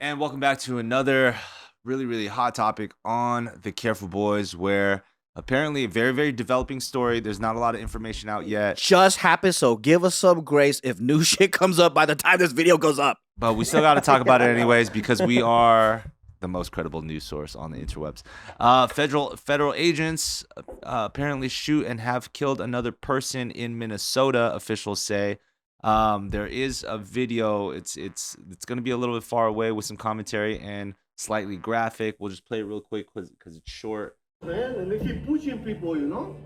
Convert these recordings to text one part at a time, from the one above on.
And welcome back to another really hot topic on the Careful Boys, where apparently a very developing story. There's not a lot of information out yet, Just happened, so give us some grace if new shit comes up by the time this video goes up. but we still got to talk about it anyways because we are the most credible news source on the interwebs. Federal agents apparently shoot and have killed another person in Minnesota. Officials say. There is a video. It's going to be a little bit far away with some commentary and slightly graphic. We'll just play it real quick because it's short. Man, and they keep pushing people, you know?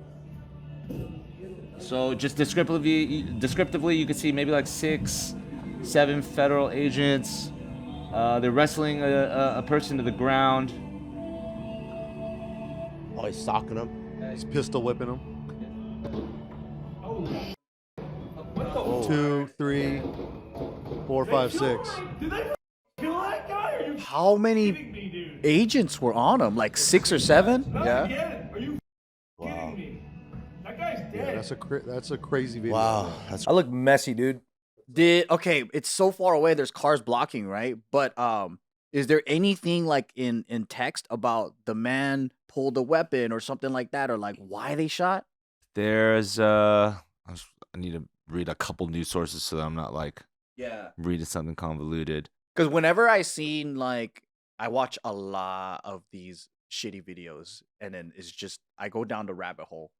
So just descriptively, you can see maybe like 6, 7 federal agents. They're wrestling a person to the ground. Oh, he's socking him. He's pistol whipping him. 2, 3, 4, 5, 6. Did they kill that guy? Are you How many kidding me, dude? agents were on him? Like 6 or 7? Not Yeah. again. Are you kidding me? That guy's dead. Yeah, that's a crazy video. Wow, that's I look messy, dude. Okay, it's so far away. There's cars blocking, right? But is there anything like in text about the man pulled a weapon or something like that, or like why they shot? There's I need to read a couple news sources so that I'm not like Yeah. reading something convoluted. Because whenever I watch a lot of these shitty videos, and then it's just I go down the rabbit hole.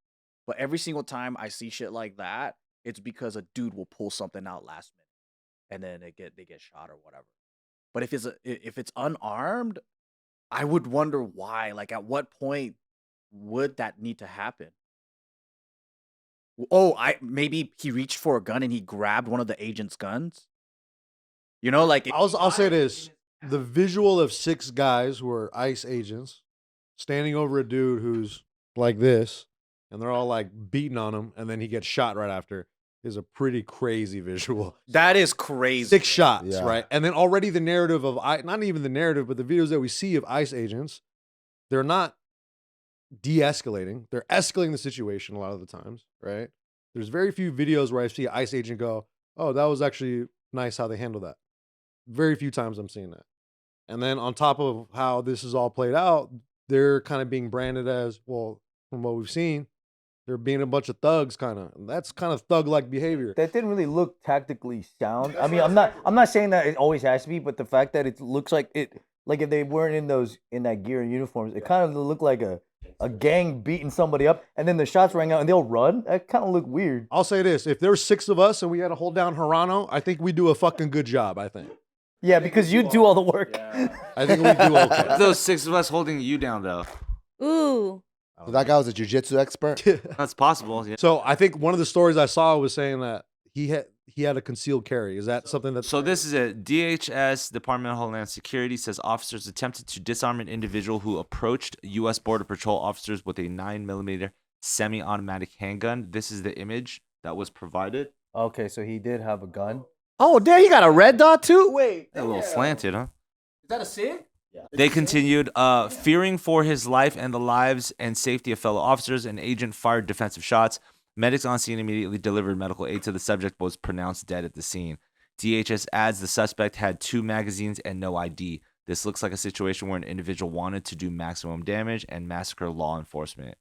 But every single time I see shit like that, it's because a dude will pull something out last minute, and then they get shot or whatever. But if it's unarmed, I would wonder why. Like, at what point would that need to happen? Oh, maybe he reached for a gun and he grabbed one of the agent's guns. You know, like I'll say this. The visual of 6 guys who are ICE agents standing over a dude who's like this, and they're all like beating on him, and then he gets shot right after, is a pretty crazy visual. that is crazy. 6 shots, Yeah. right? And then already the narrative of not even the narrative, but the videos that we see of ICE agents, they're not de-escalating. They're escalating the situation a lot of the times, right? There's very few videos where I see an ICE agent go, "Oh, that was actually nice how they handled that." Very few times I'm seeing that. And then on top of how this is all played out, they're kind of being branded as, well, from what we've seen, they're being a bunch of thugs kind of. That's kind of thug-like behavior. That didn't really look tactically sound. I mean, I'm not saying that it always has to be, but the fact that it looks like it, like if they weren't in that gear and uniforms, it kind of looked like a gang beating somebody up, and then the shots rang out and they'll run. That kind of looked weird. I'll say this. If there were 6 of us and we had to hold down Hirano, I think we do a fucking good job, I think. Yeah, because you do all the work. I think we do okay. Those 6 of us holding you down though. Ooh. So that guy was a jiu-jitsu expert. That's possible. Yeah. So I think one of the stories I saw was saying that he had a concealed carry. Is that something that? So this is it. DHS, Department of Homeland Security, says officers attempted to disarm an individual who approached U.S. Border Patrol officers with a 9mm semi-automatic handgun. This is the image that was provided. Okay, so he did have a gun. Oh, there you got a red dot too. Wait, A little slanted, huh? is that a SIG? They continued, fearing for his life and the lives and safety of fellow officers, an agent fired defensive shots. Medics on scene immediately delivered medical aid to the subject, but was pronounced dead at the scene. DHS adds the suspect had 2 magazines and no ID. This looks like a situation where an individual wanted to do maximum damage and massacre law enforcement.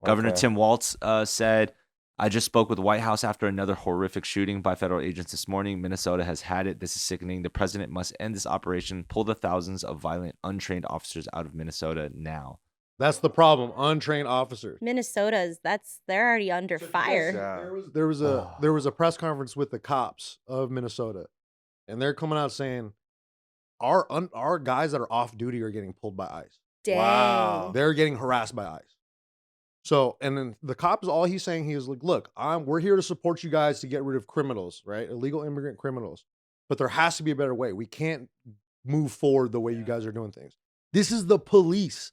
Governor Okay. Tim Walz said, I just spoke with the White House after another horrific shooting by federal agents this morning. Minnesota has had it. This is sickening. The president must end this operation, pull the thousands of violent, untrained officers out of Minnesota now. That's the problem. Untrained officers. Minnesota's they're already under fire. There was a press conference with the cops of Minnesota, and they're coming out saying our guys that are off duty are getting pulled by ICE. Dang. They're getting harassed by ICE. So, and then the cops, all he's saying, he was like, look, we're here to support you guys to get rid of criminals, right? Illegal immigrant criminals. But there has to be a better way. We can't move forward the way you guys are doing things. This is the police.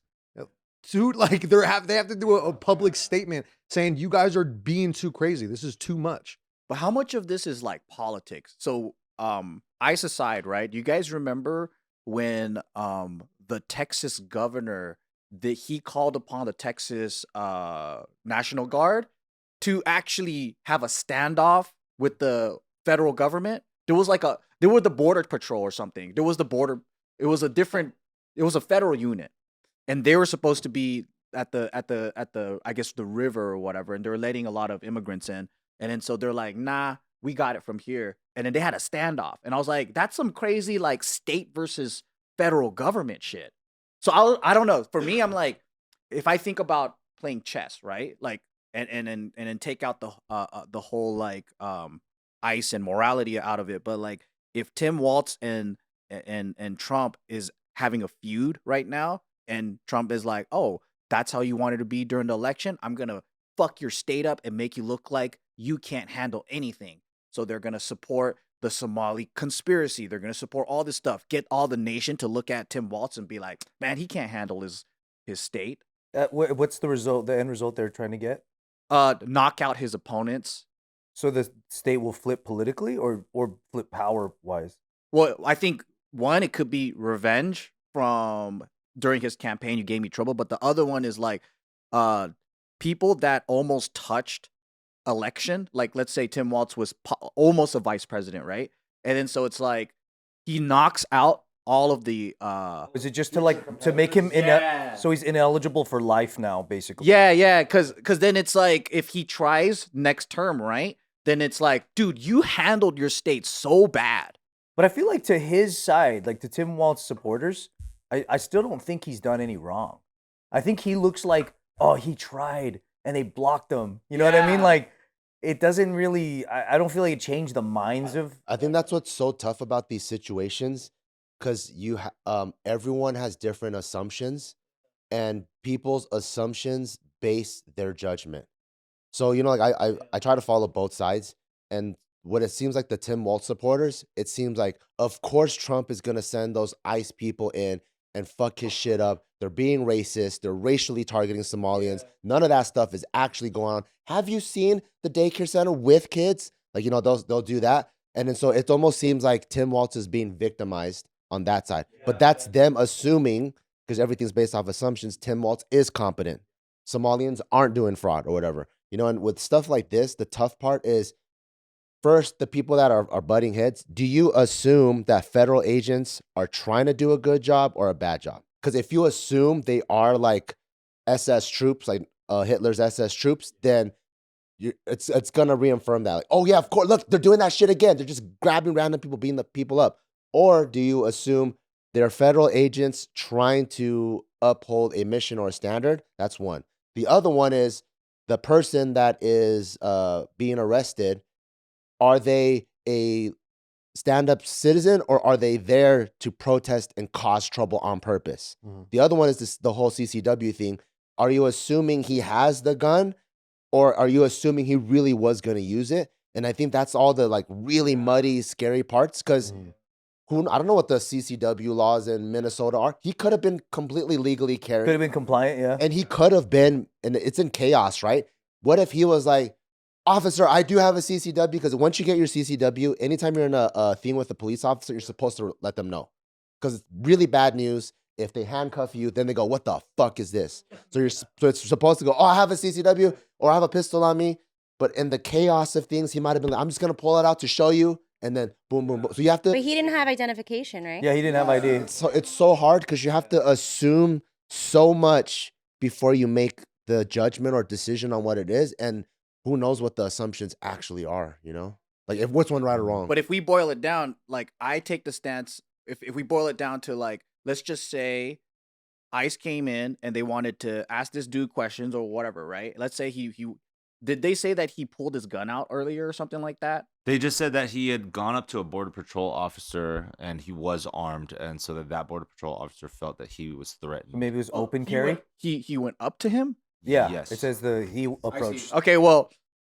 Dude, like they have to do a public statement saying you guys are being too crazy. This is too much. But how much of this is like politics? So, ICE aside, right? You guys remember when the Texas governor that he called upon the Texas National Guard to actually have a standoff with the federal government? There was like They were the border patrol or something. There was the border. It was a federal unit, and they were supposed to be at the I guess the river or whatever, and they were letting a lot of immigrants in, and then so they're like, nah, we got it from here, and then they had a standoff, and I was like, that's some crazy like state versus federal government shit. So I don't know. For me, I'm like, if I think about playing chess, right, like, and then take out the whole like ICE and morality out of it, but like if Tim Walz and Trump is having a feud right now, and Trump is like, oh, that's how you wanted to be during the election, I'm gonna fuck your state up and make you look like you can't handle anything. So they're gonna support the Somali conspiracy. They're gonna support all this stuff. Get all the nation to look at Tim Walz and be like, man, he can't handle his state. What's the result? The end result they're trying to get? Knock out his opponents. So the state will flip politically, or flip power wise. Well, I think one, it could be revenge from during his campaign. You gave me trouble, but the other one is like, people that almost touched election. Like, let's say Tim Walz was almost a vice president, right? And then so it's like he knocks out all of the. Is it just to make him so he's ineligible for life now, basically? Yeah, because then it's like if he tries next term, right? Then it's like, dude, you handled your state so bad. But I feel like to his side, like to Tim Walz supporters, I still don't think he's done any wrong. I think he looks like, oh, he tried and they blocked him. You know what I mean? Like, it doesn't really, I don't feel like it changed the minds of. I think that's what's so tough about these situations, because everyone has different assumptions, and people's assumptions base their judgment. So, like I try to follow both sides, and what it seems like the Tim Walz supporters, it seems like, of course, Trump is going to send those ICE people in and fuck his shit up. They're being racist. They're racially targeting Somalians. None of that stuff is actually going on. Have you seen the daycare center with kids? Like, they'll do that. And then so it almost seems like Tim Walz is being victimized on that side. But that's them assuming, because everything's based off assumptions, Tim Walz is competent. Somalians aren't doing fraud or whatever. And with stuff like this, the tough part is, first, the people that are butting heads, do you assume that federal agents are trying to do a good job or a bad job? Because if you assume they are like SS troops, like Hitler's SS troops, then it's going to reaffirm that. Like, oh, yeah, of course. Look, they're doing that shit again. They're just grabbing random people, beating the people up. Or do you assume they're federal agents trying to uphold a mission or a standard? That's one. The other one is the person that is being arrested, are they a stand-up citizen, or are they there to protest and cause trouble on purpose? Mm-hmm. The other one is the whole CCW thing. Are you assuming he has the gun, or are you assuming he really was going to use it? And I think that's all the like really muddy, scary parts, because I don't know what the CCW laws in Minnesota are. He could have been completely legally carrying. Could have been compliant, yeah. And he could have been, and it's in chaos, right? What if he was like, officer, I do have a CCW, because once you get your CCW, anytime you're in a thing with a police officer, you're supposed to let them know. Because it's really bad news. If they handcuff you, then they go, what the fuck is this? So it's supposed to go, oh, I have a CCW, or I have a pistol on me. But in the chaos of things, he might have been like, I'm just going to pull it out to show you. And then boom, boom, boom. So you have to. But he didn't have identification, right? Yeah, he didn't have ID. So it's so hard, because you have to assume so much before you make the judgment or decision on what it is. And who knows what the assumptions actually are, Like, if which one right or wrong. But if we boil it down, like, I take the stance, if we boil it down to, like, let's just say ICE came in and they wanted to ask this dude questions or whatever, right? Let's say he did they say that he pulled his gun out earlier or something like that? They just said that he had gone up to a Border Patrol officer and he was armed, and so that Border Patrol officer felt that he was threatened. Maybe it was open carry? He went up to him? Yeah. Yes. It says he approached. Okay, well,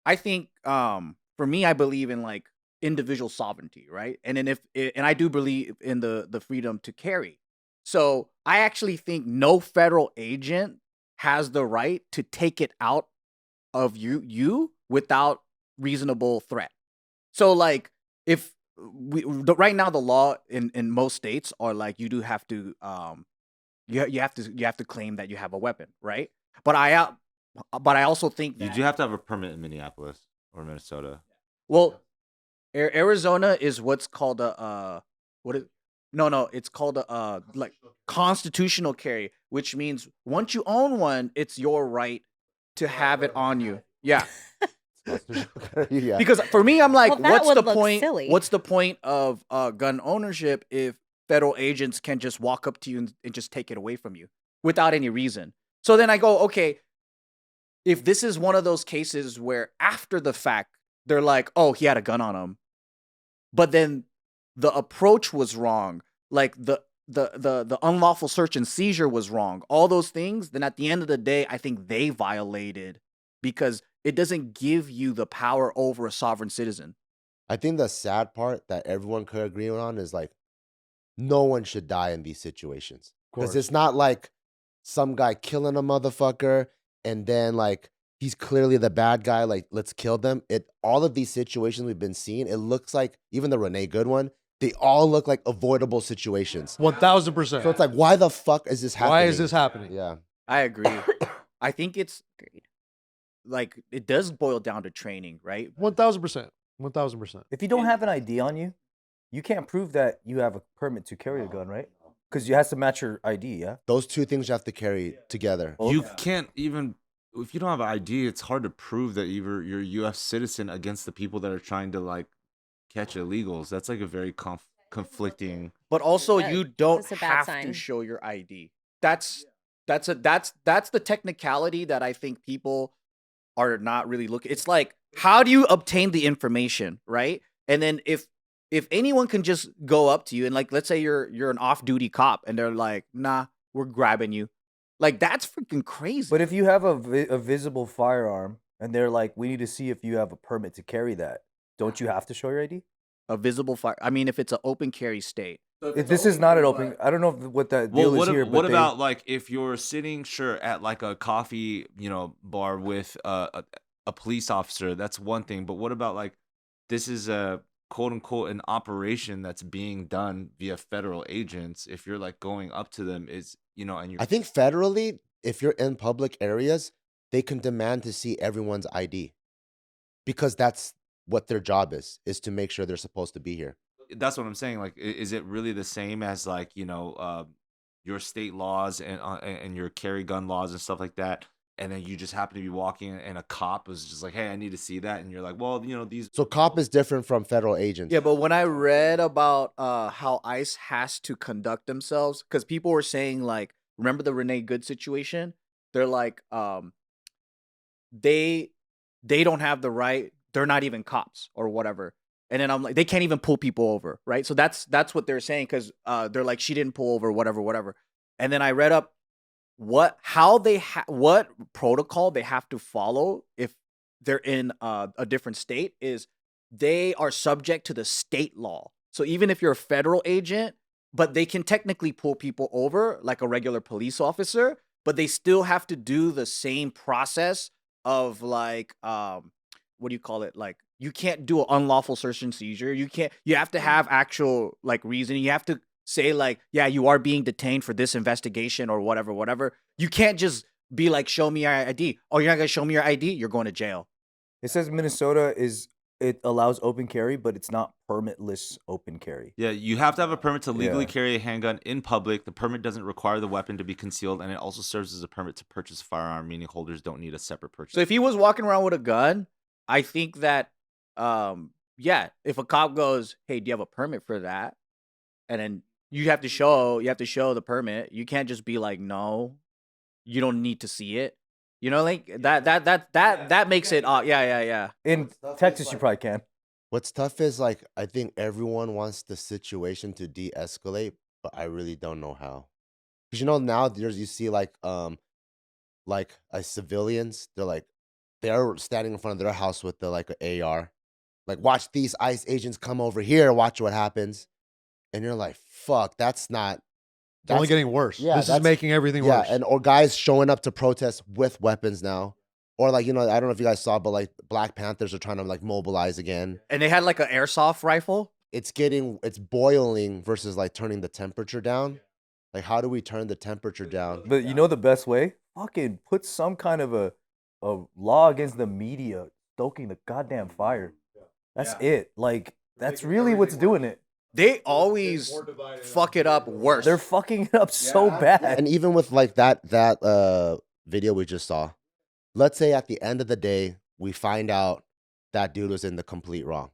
I think for me, I believe in like individual sovereignty, right? And then and I do believe in the freedom to carry. So I actually think no federal agent has the right to take it out of you without reasonable threat. So like if right now the law in most states are like you do have to you have to claim that you have a weapon, right? But I also think that you do have to have a permit in Minneapolis or Minnesota. Well, Arizona is what's called a what is no, it's called a like constitutional carry, which means once you own one, it's your right to have it on you. Yeah. Yeah. Because for me, I'm like, Well, that what's would the look point? silly. What's the point of gun ownership if federal agents can just walk up to you and just take it away from you without any reason? So then I go, okay, if this is one of those cases where after the fact they're like, oh, he had a gun on him, but then the approach was wrong, like the unlawful search and seizure was wrong, all those things, then at the end of the day, I think they violated because it doesn't give you the power over a sovereign citizen. I think the sad part that everyone could agree on is like no one should die in these situations. Because it's not like some guy killing a motherfucker and then like he's clearly the bad guy, like let's kill them. All of these situations we've been seeing, it looks like even the Renee Good one, they all look like avoidable situations. 1000%. So it's like, why the fuck is this happening? Why is this happening? Yeah. I agree. I think it's like it does boil down to training, right? 1000%. 1000%. If you don't have an ID on you, you can't prove that you have a permit to carry a gun, right? Because you have to match your ID, yeah? Those two things you have to carry together. You can't even, if you don't have an ID, it's hard to prove that you're a U.S. citizen against the people that are trying to like catch illegals. That's like a very conflicting. But also, Yeah, you don't that's a bad have to sign. show your ID. That's the technicality that I think people are not really looking. It's like, how do you obtain the information, right? And then if anyone can just go up to you and like, let's say you're an off-duty cop and they're like, nah, we're grabbing you. Like, that's freaking crazy. But if you have a visible firearm and they're like, we need to see if you have a permit to carry that, don't you have to show your ID? a visible fire, I mean, if it's an open carry state, This is not an open. I don't know what that deal Well, is here. But what about like if you're sitting at like a coffee, bar with a police officer? That's one thing. But what about like this is a quote unquote an operation that's being done via federal agents? If you're like going up to them, and you're I think federally, if you're in public areas, they can demand to see everyone's ID because that's what their job is to make sure they're supposed to be here. that's what I'm saying. Like, is it really the same as like your state laws and your carry gun laws and stuff like that? And then you just happen to be walking, and a cop was just like, "Hey, I need to see that," and you're like, "Well, these." So cop is different from federal agents. yeah. But when I read about how ICE has to conduct themselves, because people were saying like, remember the Renee Good situation? They're like, they don't have the right. They're not even cops or whatever. And then I'm like, they can't even pull people over, right? So that's what they're saying because they're like, she didn't pull over, whatever. And then I read up what protocol they have to follow if they're in a different state is they are subject to the state law. So even if you're a federal agent, but they can technically pull people over like a regular police officer, but they still have to do the same process of like what do you call it? Like you can't do an unlawful search and seizure. You have to have actual like reasoning. You have to say like, yeah, you are being detained for this investigation or whatever. You can't just be like, show me your ID. Oh, you're not gonna show me your ID? You're going to jail. It says Minnesota it allows open carry, but it's not permitless open carry. Yeah, you have to have a permit to legally Yeah. carry a handgun in public. The permit doesn't require the weapon to be concealed, and it also serves as a permit to purchase a firearm, meaning holders don't need a separate purchase. So if he was walking around with a gun, I think that yeah, if a cop goes, hey, do you have a permit for that? And then you have to show the permit. You can't just be like, no, you don't need to see it. Like that makes it yeah. In Texas, you probably can. What's tough is like I think everyone wants the situation to de-escalate, but I really don't know how. Because now you see like civilians, they're standing in front of their house with an AR. Like, watch these ICE agents come over here, watch what happens. And you're like, fuck, that's not It's only getting worse. Yeah, This is that's- making everything yeah, worse. or guys showing up to protest with weapons now. Or like, I don't know if you guys saw, but like Black Panthers are trying to like mobilize again. And they had like an airsoft rifle. It's boiling versus like turning the temperature down. Like, how do we turn the temperature down? But you know the best way? Fucking put some kind of a law against the media stoking the goddamn fire. That's it. Like That's really what's doing it. They always fuck it up worse. They're fucking it up so bad. And even with like that video we just saw, let's say at the end of the day we find out that dude was in the complete wrong.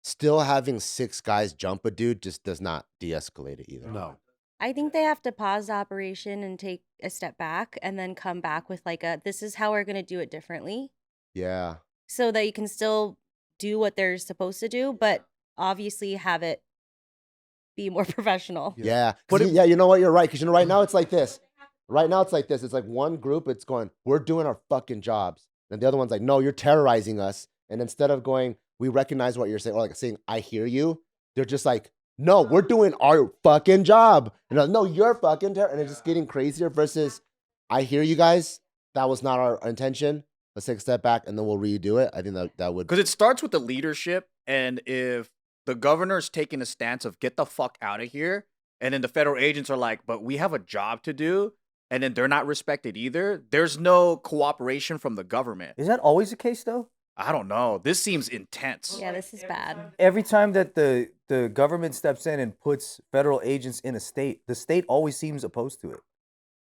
Still having 6 guys jump a dude just does not de-escalate it either. No. I think they have to pause the operation and take a step back and then come back with like this is how we're going to do it differently. Yeah. So that you can still do what they're supposed to do, but obviously have it be more professional. Yeah. Yeah, you know what? You're right. Because right now it's like this. Right now it's like this. It's like one group, it's going, we're doing our fucking jobs. And the other one's like, no, you're terrorizing us. And instead of going, we recognize what you're saying, or like saying, I hear you, they're just like, no, we're doing our fucking job. And like, no, you're fucking terror. And it's just getting crazier versus, I hear you guys. That was not our intention. Let's take a step back and then we'll redo it. I think that would. Because it starts with the leadership. And if the governor's taking a stance of get the fuck out of here, and then the federal agents are like, but we have a job to do, and then they're not respected either, there's no cooperation from the government. Is that always the case though? I don't know. This seems intense. Yeah, this is bad. Every time that the government steps in and puts federal agents in a state, the state always seems opposed to it.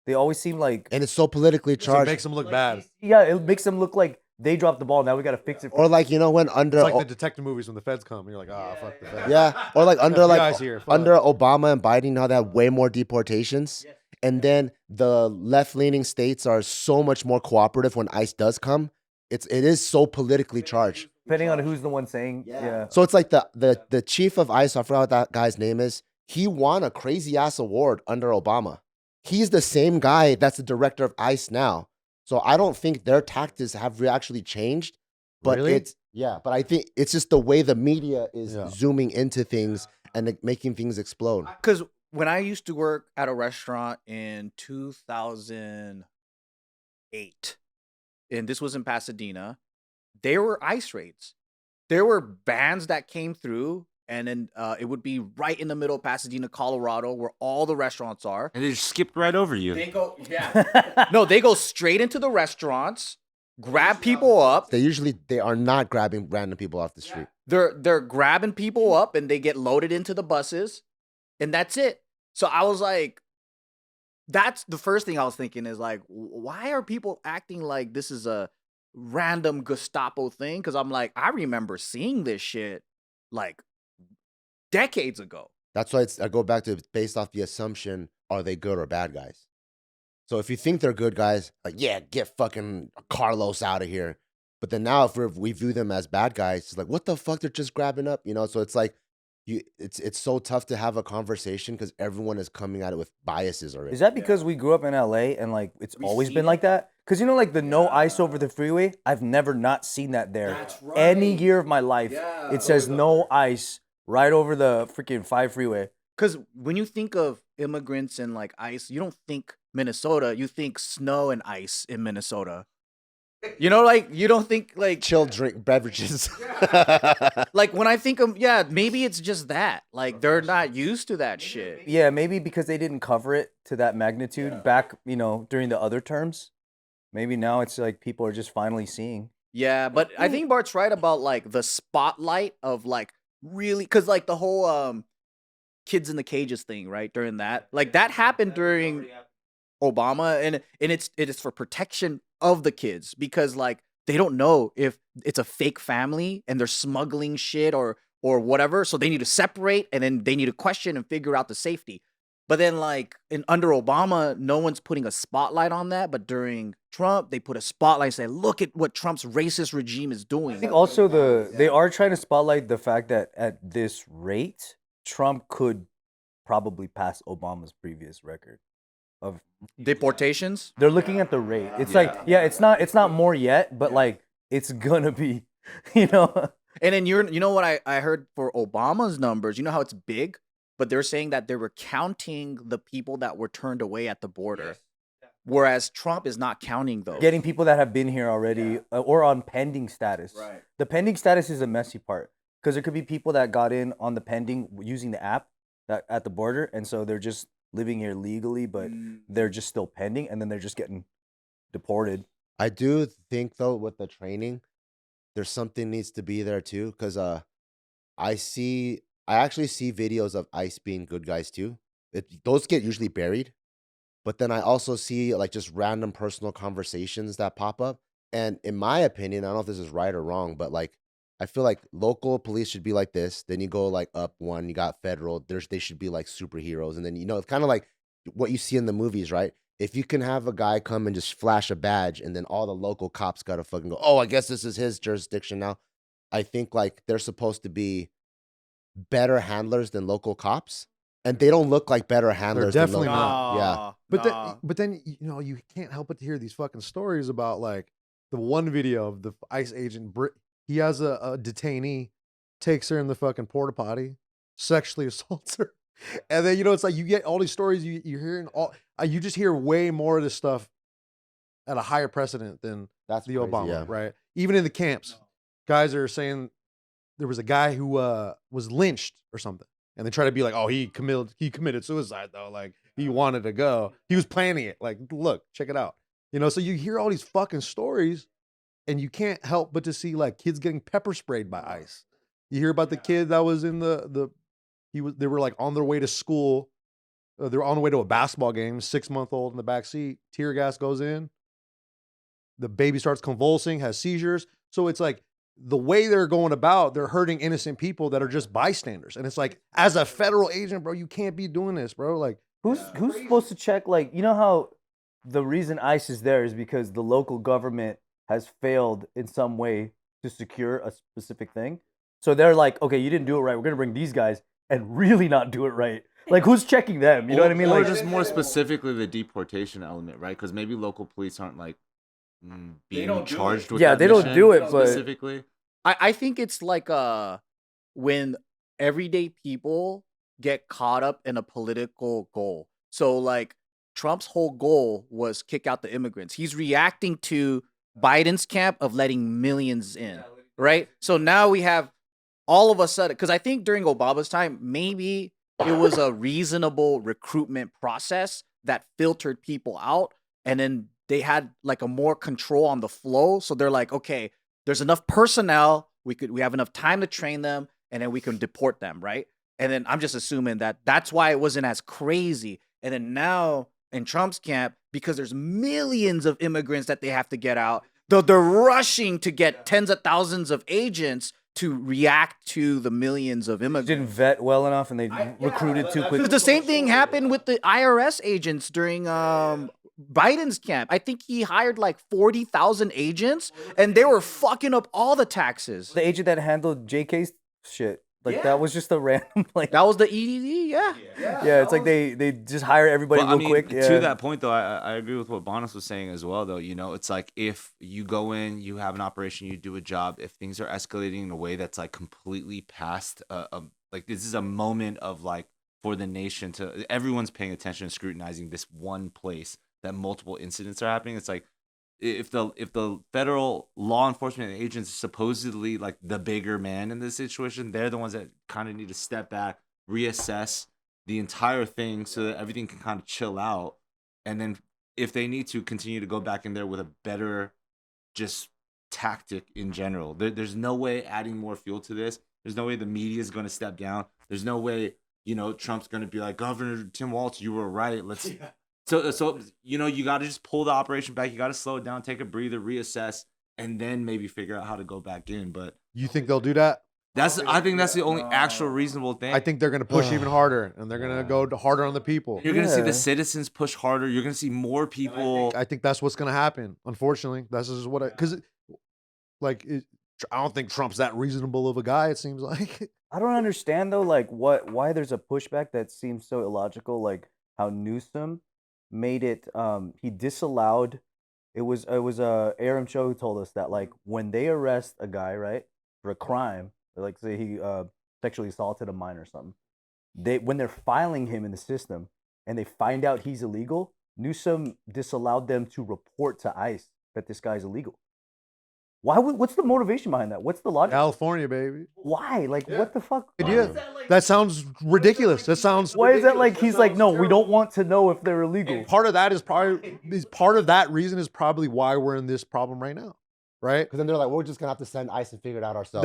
They always seem like, and it's so politically So it charged. makes them look bad. yeah, it makes them look like they dropped the ball. Now we got to fix it. Or like, you know, when under. It's like the detective movies when the feds come. You're like, ah, fuck the feds. Yeah. Or like under FBI's here, fuck. under Obama and Biden, how they have way more deportations. And then the left-leaning states are so much more cooperative when ICE does come. It is so politically charged. Depending on who's the one saying, yeah. So it's like the chief of ICE, I forgot what that guy's name is. He won a crazy ass award under Obama. He's the same guy that's the director of ICE now. So I don't think their tactics have actually changed. But Really? but I think it's just the way the media is zooming into things and making things explode. Because when I used to work at a restaurant in 2008, and this was in Pasadena, there were ICE raids. There were bands that came through, and then it would be right in the middle of Pasadena, Colorado, where all the restaurants are. And they just skipped right over you. They go, no, they go straight into the restaurants, grab people up. They are not grabbing random people off the street. They're grabbing people up, and they get loaded into the buses, and that's it. So I was like, that's the first thing I was thinking is like, why are people acting like this is a random Gestapo thing? Because I'm like, I remember seeing this shit like decades ago. That's why I go back to it's based off the assumption, are they good or bad guys? So if you think they're good guys, like, yeah, get fucking Carlos out of here. But then now if we view them as bad guys, it's like, what the fuck? They're just grabbing up, you know? So it's like, it's so tough to have a conversation because everyone is coming at it with biases already. Is that because we grew up in LA and like it's always been like that? Because you know, like the no ice over the freeway, I've never not seen that there. That's right. Any year of my life, it says no ice right over the freaking 5 freeway. Because when you think of immigrants and like ICE, you don't think Minnesota, you think snow and ice in Minnesota. You know, like you don't think like Chill drink beverages. like when I think of maybe it's just that. Like they're not used to that shit. Yeah, maybe because they didn't cover it to that magnitude back, you know, during the other terms. Maybe now it's like people are just finally seeing. Yeah, but I think Bart's right about like the spotlight of like really, because like the whole kids in the cages thing, right? During that, like that happened during Obama, and it is for protection of the kids because like they don't know if it's a fake family and they're smuggling shit or whatever, so they need to separate and then they need to question and figure out the safety. But then like under Obama, no one's putting a spotlight on that, but during Trump, they put a spotlight and say, look at what Trump's racist regime is doing. I think also they are trying to spotlight the fact that at this rate, Trump could probably pass Obama's previous record of Deportations? They're looking at the rate. It's like, yeah, it's not more yet, but like it's gonna be, you know. And then you know what I heard for Obama's numbers, you know how it's big? But they're saying that they were counting the people that were turned away at the border. Whereas Trump is not counting those. Getting people that have been here already or on pending status. Right. The pending status is a messy part because there could be people that got in on the pending using the app that at the border, and so they're just living here legally, but they're just still pending, and then they're just getting deported. I do think though with the training, there's something needs to be there too, because I actually see videos of ICE being good guys too. Those get usually buried, but then I also see like just random personal conversations that pop up. And in my opinion, I don't know if this is right or wrong, but like I feel like local police should be like this. Then you go like up one, you got federal. They should be like superheroes, and then it's kind of like what you see in the movies, right? If you can have a guy come and just flash a badge, and then all the local cops gotta fucking go, oh, I guess this is his jurisdiction now. I think like they're supposed to be better handlers than local cops, and they don't look like better handlers. definitely than local, not. Yeah, But then you can't help but to hear these fucking stories about like the one video of the ICE agent. He has a detainee, takes her in the fucking porta potty, sexually assaults her, and then it's like you get all these stories you're hearing you just hear way more of this stuff at a higher precedent than that's the crazy, Obama, yeah. right? Even in the camps, guys are saying there was a guy who was lynched or something, and they try to be like, oh, he committed suicide though, like he wanted to go, he was planning it, like look, check it out, So you hear all these fucking stories, and you can't help but to see like kids getting pepper sprayed by ICE. You hear about the kid that was in they were like on their way to school, they were on the way to a basketball game, 6-month-old in the back seat, tear gas goes in, the baby starts convulsing, has seizures. So it's like the way they're going about, they're hurting innocent people that are just bystanders. And it's like, as a federal agent, bro, you can't be doing this, bro. Like, who's supposed to check? Like, how the reason ICE is there is because the local government has failed in some way to secure a specific thing. So they're like, okay, you didn't do it right. We're gonna bring these guys and really not do it right. Like, who's checking them? You know what I mean? Or Like, just more specifically the deportation element, right? Because maybe local police aren't like being charged with. Yeah, that they don't mission do it, but specifically. I think it's like when everyday people get caught up in a political goal. So like Trump's whole goal was kick out the immigrants. He's reacting to Biden's camp of letting millions in, right? So now we have all of a sudden, because I think during Obama's time, maybe it was a reasonable recruitment process that filtered people out, and then they had like a more control on the flow. So they're like, okay, there's enough personnel, we have enough time to train them, and then we can deport them, right? And then I'm just assuming that that's why it wasn't as crazy. And then now in Trump's camp, because there's millions of immigrants that they have to get out, they're rushing to get tens of thousands of agents to react to the millions of immigrants. didn't vet well enough, and they recruited too quickly. The same thing happened with the IRS agents during Biden's camp. I think he hired like 40,000 agents, and they were fucking up all the taxes. The agent that handled JK's shit, like that was just a random like. That was the EDD, yeah. Yeah, it's like they just hire everybody Well, real quick. To that point, though, I agree with what Banos was saying as well, though. It's like if you go in, you have an operation, you do a job. If things are escalating in a way that's like completely past, like this is a moment of like for the nation to, everyone's paying attention and scrutinizing this one place that multiple incidents are happening. It's like if the federal law enforcement agents are supposedly like the bigger man in this situation, they're the ones that kind of need to step back, reassess the entire thing so that everything can kind of chill out, and then if they need to continue to go back in there with a better just tactic in general. There's no way adding more fuel to this. There's no way the media is going to step down. There's no way Trump's going to be like, Governor Tim Walz, you were right. Let's So you got to just pull the operation back. You got to slow it down, take a breather, reassess, and then maybe figure out how to go back in. But you think they'll do that? I think that's the only actual reasonable thing. I think they're going to push even harder, and they're going to go harder on the people. You're going to see the citizens push harder. You're going to see more people. I think that's what's going to happen. Unfortunately, that's just what I don't think Trump's that reasonable of a guy. It seems like. I don't understand though, like why there's a pushback that seems so illogical. Like how Newsom made it. He disallowed. It was Aram Cho who told us that like when they arrest a guy, right, for a crime, like say he sexually assaulted a minor or something, when they're filing him in the system and they find out he's illegal, Newsom disallowed them to report to ICE that this guy's illegal. What's the motivation behind that? What's the logic? California, baby. Why? Like, what the fuck? Idea. That sounds ridiculous. That sounds. Why is that like he's like, no, we don't want to know if they're illegal. Part of that is probably part of that reason is probably why we're in this problem right now, right? Because then they're like, we're just gonna have to send ICE and figure it out ourselves.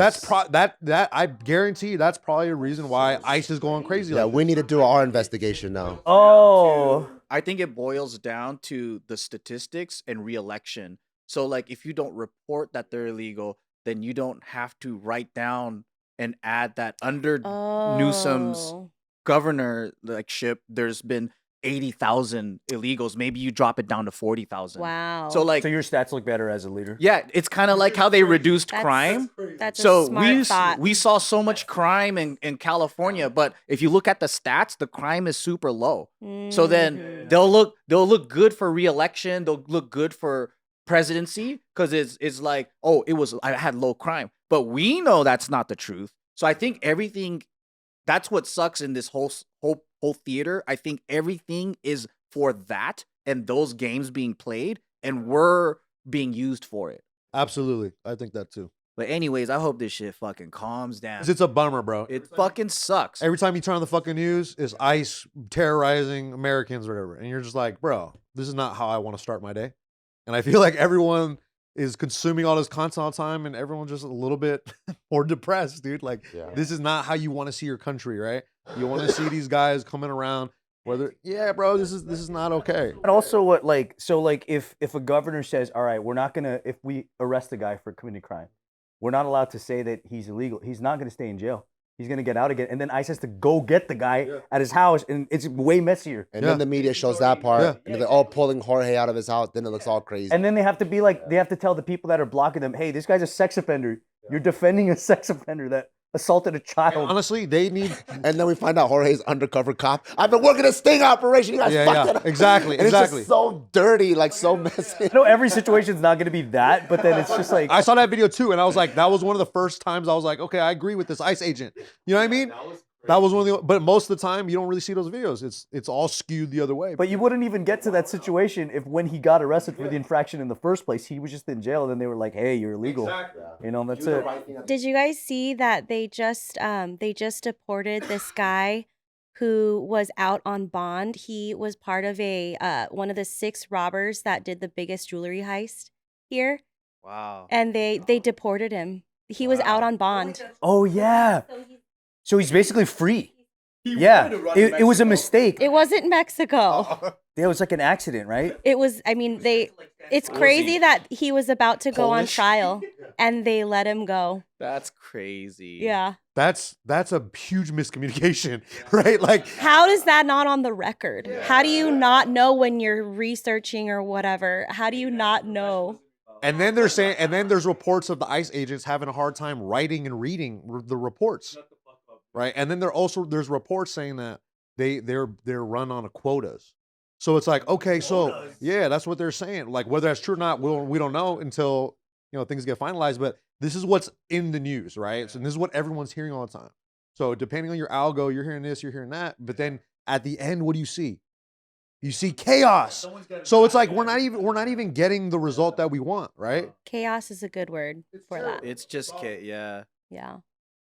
That I guarantee that's probably a reason why ICE is going crazy. Yeah, like we need to do our investigation now. Oh, I think it boils down to the statistics and re-election. So like if you don't report that they're illegal, then you don't have to write down and add that under Newsom's Oh. governorship, there's been 80,000 illegals. Maybe you drop it down to 40,000. Wow. So like, so your stats look better as a leader. yeah, it's kind of like how they reduced That's- crime. That's a So smart thought. we saw so much crime in California, but if you look at the stats, the crime is super low. So then Mhm. they'll look good for re-election. They'll look good for presidency because it's like, oh, I had low crime, but we know that's not the truth. So I think everything, that's what sucks in this whole theater. I think everything is for that and those games being played, and we're being used for it. absolutely, I think that too. But anyways, I hope this shit fucking calms down. 'Cause it's a bummer, bro. It fucking sucks. Every time you turn on the fucking news, it's ICE terrorizing Americans or whatever, and you're just like, bro, this is not how I want to start my day. And I feel like everyone is consuming all this content all the time, and everyone's just a little bit more depressed, dude. Like, this is not how you want to see your country, right? You want to see these guys coming around. Yeah, bro, this is not okay. And also, what like if a governor says, all right, we're not gonna, if we arrest a guy for committing crime, we're not allowed to say that he's illegal. He's not gonna stay in jail. He's gonna get out again, and then ICE has to go get the guy at his house, and it's way messier. And then the media shows that part, Yeah. and they're all pulling Jorge out of his house. Then it looks all crazy. And then they have to be like, they have to tell the people that are blocking them, hey, this guy's a sex offender. You're defending a sex offender that assaulted a child. Honestly, they need. And then we find out Jorge's undercover cop. I've been working a sting operation. You guys fucked it up. Exactly, And exactly. it's just so dirty, like so messy. I know every situation's not gonna be that, but then it's just like, I saw that video too, and I was like, that was one of the first times I was like, okay, I agree with this ICE agent. You know what I mean? That was one of the. But most of the time, you don't really see those videos. It's all skewed the other way. but you wouldn't even get to that situation if when he got arrested for the infraction in the first place, he was just in jail, and then they were like, hey, you're illegal. You know, that's it. Did you guys see that they just deported this guy who was out on bond? He was part of a one of the 6 robbers that did the biggest jewelry heist here, Wow. and they deported him. He was out on bond. Oh yeah. So he's basically free. Yeah, it was a mistake. It wasn't Mexico. It was like an accident, right? It was. I mean, it's crazy that he was about to go on Polish? trial, and they let him go. That's crazy. Yeah. That's a huge miscommunication, right? Like, How is that not on the record? How do you not know when you're researching or whatever? How do you not know? and then they're saying, and then there's reports of the ICE agents having a hard time writing and reading the reports, right? And then there's reports saying that they're run on a quotas. So it's like, okay, so yeah, that's what they're saying. Like whether that's true or not, we don't know until things get finalized. But this is what's in the news, right? So this is what everyone's hearing all the time. So depending on your algo, you're hearing this, you're hearing that. But then at the end, what do you see? You see chaos. So it's like we're not even getting the result that we want, right? Chaos is a good word for that. It's just yeah. Yeah.